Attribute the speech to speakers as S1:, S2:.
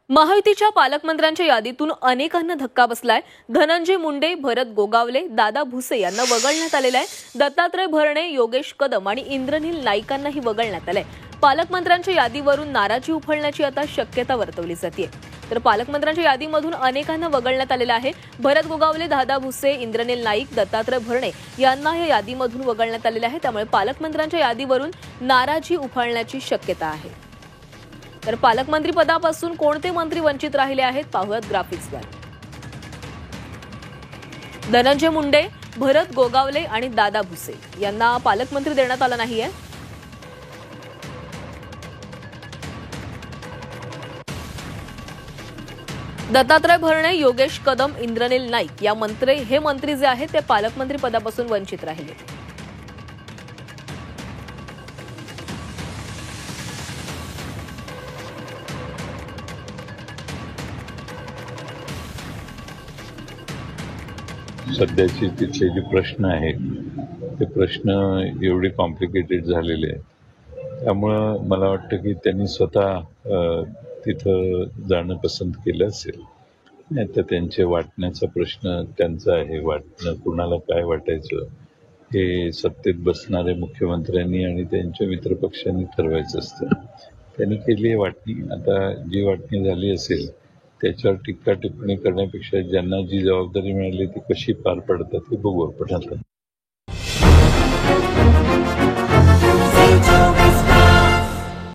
S1: महायुतीच्या पालकमंत्र्यांच्या यादीतून अनेकांना धक्का बसलाय। धनंजय मुंडे, भरत गोगावले, दादा भुसे यांना वगळण्यात आलेलं आहे। दत्तात्रय भरणे, योगेश कदम आणि इंद्रनील नाईकांनाही वगळण्यात आलंय। पालकमंत्र्यांच्या यादीवरून नाराजी उफाळण्याची आता शक्यता वर्तवली जाते। तर पालकमंत्र्यांच्या यादीमधून अनेकांना वगळण्यात आलेलं आहे। भरत गोगावले, दादा भुसे, इंद्रनील नाईक, दत्तात्रय भरणे यांना या यादीमधून वगळण्यात आलेलं आहे। त्यामुळे पालकमंत्र्यांच्या यादीवरून नाराजी उफाळण्याची शक्यता आहे। तर पालकमंत्री पदापासून कोणते मंत्री वंचित राहिले आहेत पाहूयात ग्राफिक्सवर। धनंजय मुंडे, भरत गोगावले आणि दादा भुसे यांना पालकमंत्री देण्यात आला नाहीये। दत्तात्रय भरणे, योगेश कदम, इंद्रनील नाईक या मंत्री जे आहेत ते पालकमंत्री पदापासून वंचित राहिले।
S2: सध्याचे तिथले जे प्रश्न आहेत ते प्रश्न एवढे कॉम्प्लिकेटेड झालेले आहेत, त्यामुळं मला वाटतं की त्यांनी स्वतः तिथं जाणं पसंत केलं असेल। नाही तर त्यांचे वाटण्याचा प्रश्न त्यांचा आहे, वाटणं कुणाला काय वाटायचं हे सत्तेत बसणाऱ्या मुख्यमंत्र्यांनी आणि त्यांच्या मित्रपक्षांनी ठरवायचं असतं। त्यांनी केली आहे वाटणी। आता जी वाटणी झाली असेल त्याच्यावर टीका टिप्पणी करण्यापेक्षा ज्यांना जी जबाबदारी मिळाली ती कशी पार पडतात हे बघू आपण आता।